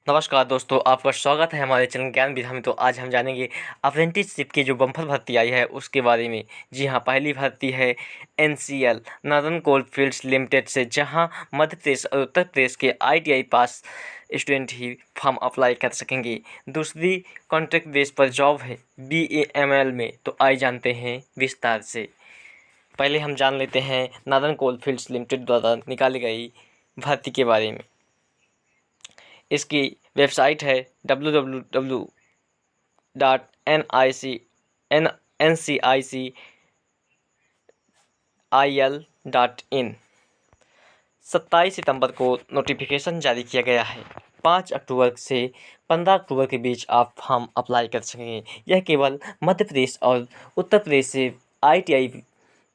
नमस्कार दोस्तों, आपका स्वागत है हमारे चैनल ज्ञान विधा में। तो आज हम जानेंगे अप्रेंटिसशिप की जो बम्पर भर्ती आई है उसके बारे में। जी हाँ, पहली भर्ती है NCL नॉर्दर्न कोलफील्ड्स लिमिटेड से, जहां मध्य प्रदेश और उत्तर प्रदेश के ITI पास स्टूडेंट ही फॉर्म अप्लाई कर सकेंगे। दूसरी कॉन्ट्रैक्ट बेस पर जॉब है BAML में। तो आइए जानते हैं विस्तार से। पहले हम जान लेते हैं नॉर्दर्न कोलफील्ड्स लिमिटेड द्वारा निकाली गई भर्ती के बारे में। इसकी वेबसाइट है www.ncicil.in। 27 सितंबर को नोटिफिकेशन जारी किया गया है। 5 अक्टूबर से 15 अक्टूबर के बीच आप फॉर्म अप्लाई कर सकेंगे। यह केवल मध्य प्रदेश और उत्तर प्रदेश से ITI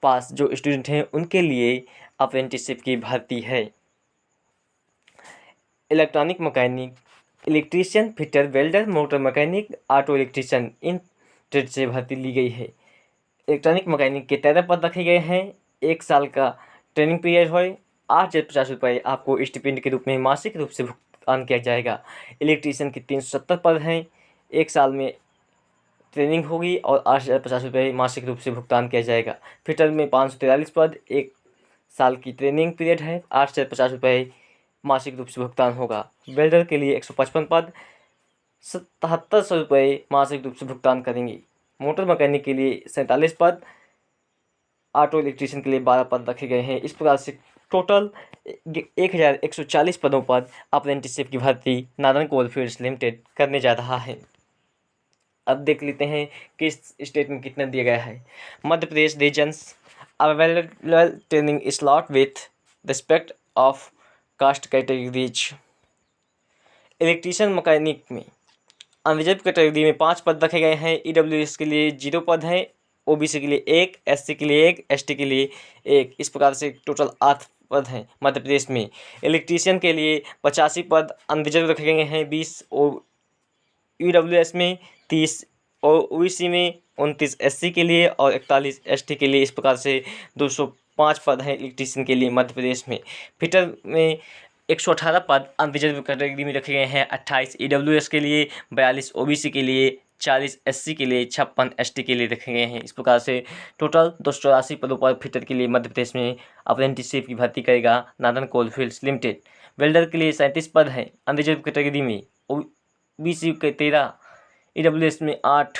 पास जो स्टूडेंट हैं उनके लिए अप्रेंटिसशिप की भर्ती है। Electronic mechanic, electrician, fitter, welder, motor mechanic, auto electrician, in trade से भर्ती ली गई है। इलेक्ट्रॉनिक मैकेनिक के 13 पद रखे गए हैं। 1 साल का ट्रेनिंग पीरियड है। 8,050 आपको स्टिपेंड के रूप में मासिक रूप से भुगतान किया जाएगा। इलेक्ट्रीशियन के 370 पद हैं। 1 साल में ट्रेनिंग होगी और 8,050 मासिक रूप से भुगतान किया जाएगा। फिटर में 543 पद, 1 साल की ट्रेनिंग पीरियड है। 8,050 मासिक रूप से भुगतान होगा। वेल्डर के लिए 155 पद, 7,700 मासिक रूप से भुगतान करेंगे। मोटर मैकेनिक के लिए 47 पद, ऑटो इलेक्ट्रीशियन के लिए 12 पद रखे गए हैं। इस प्रकार से टोटल 1,140 पदों पर अप्रेंटिसशिप की भर्ती नॉर्दर्न कोलफील्ड्स लिमिटेड करने जा रहा है। अब देख लेते हैं किस स्टेट में कितना दिया गया है। Madhya Pradesh regions available training slot with respect of caste categories. Electrician mechanic में अनरिजर्व कैटेगरी में 5 पद रखे गए हैं। EWS के लिए 0 पद हैं। OBC के लिए 1, SC के लिए 1, ST के लिए 1। इस प्रकार से टोटल 8 पद हैं मध्य प्रदेश में। इलेक्ट्रीशियन के लिए 85 पद अनरिजर्व रखे गए हैं। 20 EWS में, 30 और OBC में, 29 SC के लिए और 41 ST के लिए। इस प्रकार से 205 पद हैं इलेक्ट्रीशियन के लिए मध्य प्रदेश में। फिटर में 118 पद अनरिजर्व कैटेगरी में रखे गए हैं। 28 EWS के लिए, 42 OBC के लिए, 40 SC के लिए, 56 ST के लिए रखे गए हैं। इस प्रकार से टोटल 284 पदों पर फिटर के लिए मध्य प्रदेश में अप्रेंटिसशिप की भर्ती करेगा नॉर्दर्न कोलफील्ड्स लिमिटेड। वेल्डर के लिए 37 पद हैं अनरिजर्व कैटेगरी में। OBC के 13, EWS में 8,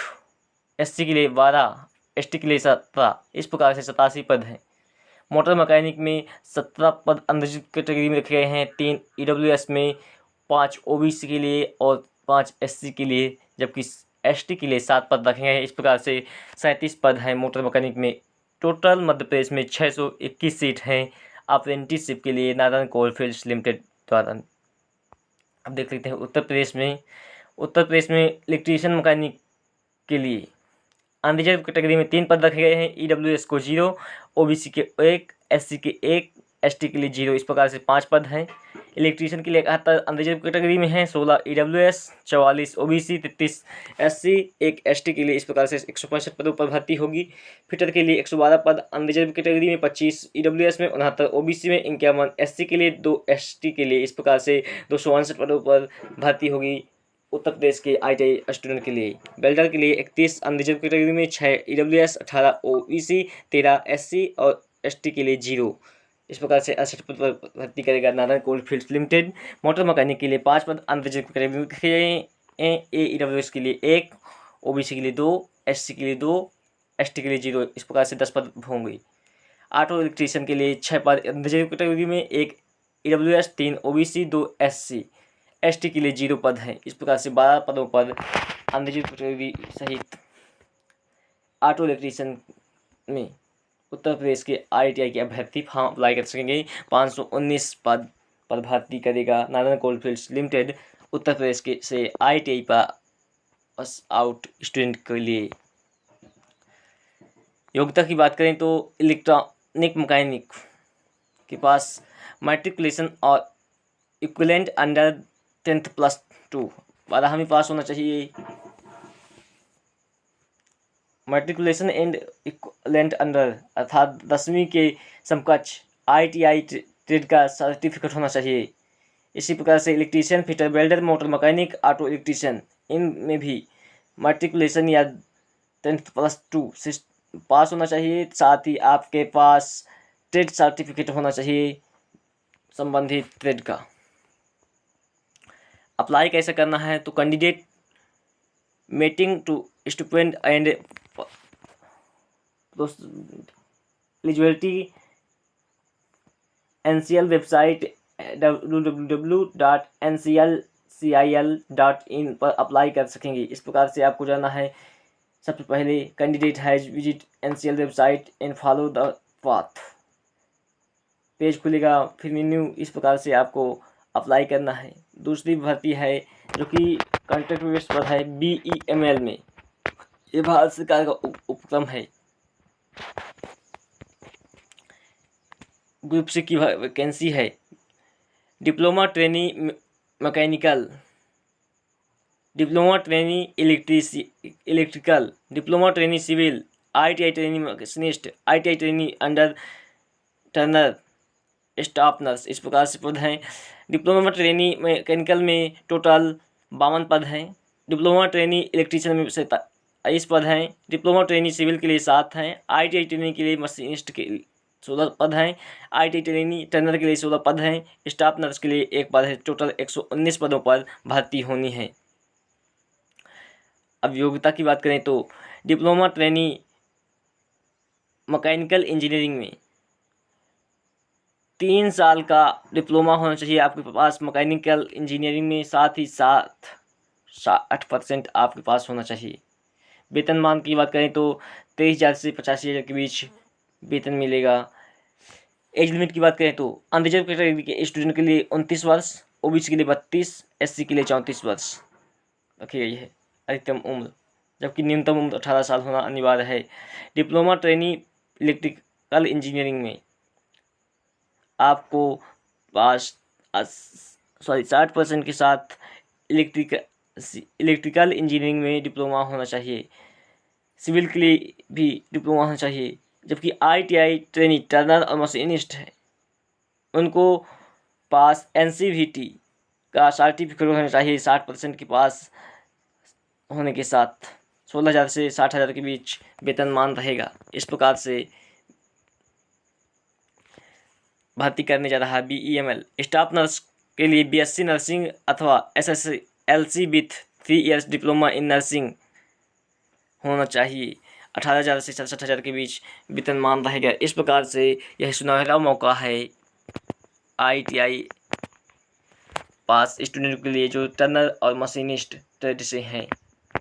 SC के लिए 12, ST के लिए 17। इस प्रकार से 87 पद हैं। मोटर मैकेनिक में 17 पद अनरिजर्व कैटेगरी में रखे गए हैं। 3 EWS में, 5 OBC के लिए और 5 SC के लिए, जबकि ST के लिए 7 पद रखे गए हैं। इस प्रकार से 37 पद हैं मोटर मैकेनिक में। टोटल मध्य प्रदेश में 621 सीट हैं अप्रेंटिसशिप के लिए नॉर्दर्न कोलफील्ड्स लिमिटेड द्वारा। अब देख लेते हैं उत्तर प्रदेश में। उत्तर प्रदेश में इलेक्ट्रीशियन मैकेनिक के लिए अनरिजर्व कैटेगरी में 3 पद रखे गए हैं। EWS को 0, OBC के 1, SC के 1, ST के लिए 0। इस प्रकार से 5 पद हैं। इलेक्ट्रीशियन के लिए 71 अनरिजर्व कैटेगरी में हैं। 16 EWS, 44 OBC, 33 SC, 1 ST के लिए। इस प्रकार से 165 पदों पर भर्ती होगी। फिटर के लिए 112 पद अनरिजर्व कैटेगरी में, 25 EWS में, 69 OBC में, 51 SC के लिए, 2 ST के लिए। इस प्रकार से 259 पदों पर भर्ती होगी उत्तर प्रदेश के ITI स्टूडेंट के लिए। वेल्डर के लिए 31 अनरिजर्व कैटेगरी में, 6 EWS, 18 OBC, 13 SC और ST के लिए 0। इस प्रकार से 68 पद पर भर्ती करेगा northern coalfields limited. Motor mechanic के लिए 5 पद अनरिजर्व कैटेगरी में रखे गए हैं। EWS के लिए 1, OBC के लिए 2, SC के लिए 2, ST के लिए 0। इस प्रकार से 10 पद होंगे। ऑटो इलेक्ट्रीशियन के लिए 6 पद अनरिजर्व कैटेगरी में, 1 EWS, 3 OBC, 2 SC, ST के लिए 0 पद हैं। इस प्रकार से 12 पदों पर अनरिजर्व कैटेगरी सहित ऑटो इलेक्ट्रीशियन में उत्तर प्रदेश के ITI के अभ्यर्थी फॉर्म अप्लाई कर सकेंगे। 519 पद पर भर्ती करेगा northern coalfields limited Uttar Pradesh के से ITI पास आउट स्टूडेंट के लिए। योग्यता की बात करें तो इलेक्ट्रॉनिक मैकेनिक के पास मैट्रिकुलेशन और इक्विवेलेंट अंडर 10th+2 12वीं पास होना चाहिए। मैट्रिकुलेशन एंड इक्विवेलेंट अंडर अर्थात 10वीं के समकक्ष ITI ट्रेड का सर्टिफिकेट होना चाहिए। इसी प्रकार से electrician, fitter, welder, motor mechanic, auto electrician, इनमें भी मैट्रिकुलेशन या 10+2 पास होना चाहिए। साथ ही आपके पास ट्रेड सर्टिफिकेट होना चाहिए संबंधित ट्रेड का। अप्लाई कैसे करना है, तो candidate meeting to student and eligibility NCL website www.nclcil.in पर अप्लाई कर सकेंगे। इस प्रकार से आपको जाना है। सबसे पहले candidate has visit NCL website and follow the path, page खुलेगा, फिर मेन्यू, इस प्रकार से आपको अप्लाई करना है। दूसरी भर्ती है जो कि कॉन्ट्रैक्ट बेस पर है BEML में। ये भारत सरकार का उपक्रम है। ग्रुप सी की वैकेंसी है। Diploma trainee mechanical, diploma trainee electrical, diploma trainee civil, ITI trainee machinist, ITI trainee under turner, staff nurse, इस प्रकार से पद हैं। डिप्लोमा ट्रेनी मैकेनिकल में टोटल 52 पद हैं। डिप्लोमा ट्रेनी इलेक्ट्रीशियन में 27 पद हैं। डिप्लोमा ट्रेनी सिविल के लिए 7 हैं। ITI ट्रेनी के लिए मशीनिस्ट के 16 पद हैं। ITI ट्रेनी टर्नर के लिए 16 पद हैं। स्टाफ नर्स के लिए 1 पद है। टोटल 119 पदों पर भर्ती होनी है। अब योग्यता की बात करें तो डिप्लोमा ट्रेनी मैकेनिकल इंजीनियरिंग में 3 साल का डिप्लोमा होना चाहिए आपके पास मैकेनिकल इंजीनियरिंग में, साथ ही साथ 60% आपके पास होना चाहिए। वेतनमान की बात करें तो 23,000 से 85,000 के बीच वेतन मिलेगा। एज लिमिट की बात करें तो अनरिजर्व कैटेगरी के स्टूडेंट के लिए 29 वर्ष, OBC के लिए 32, SC के लिए 34 वर्ष रखी गई है अधिकतम उम्र, जबकि न्यूनतम उम्र 18 साल होना अनिवार्य है। डिप्लोमा ट्रेनी इलेक्ट्रिकल इंजीनियरिंग में आपको पास 60% के साथ इलेक्ट्रिकल इंजीनियरिंग में डिप्लोमा होना चाहिए। सिविल के लिए भी डिप्लोमा होना चाहिए, जबकि ITI ट्रेनी टर्नर और मशीनिस्ट है उनको पास NCVT का सर्टिफिकेट होना चाहिए 60% के पास होने के साथ। 16,000 से 60,000 के बीच वेतनमान रहेगा। इस प्रकार से भर्ती करने जा रहा है BEML। स्टाफ नर्स के लिए BSc नर्सिंग अथवा SSLC with 3 years diploma in nursing होना चाहिए। 18,000 से 67,000 के बीच वेतनमान रहेगा। इस प्रकार से यह सुनहरा मौका है ITI पास स्टूडेंट के लिए जो टर्नर और मशीनिस्ट ट्रेड से हैं।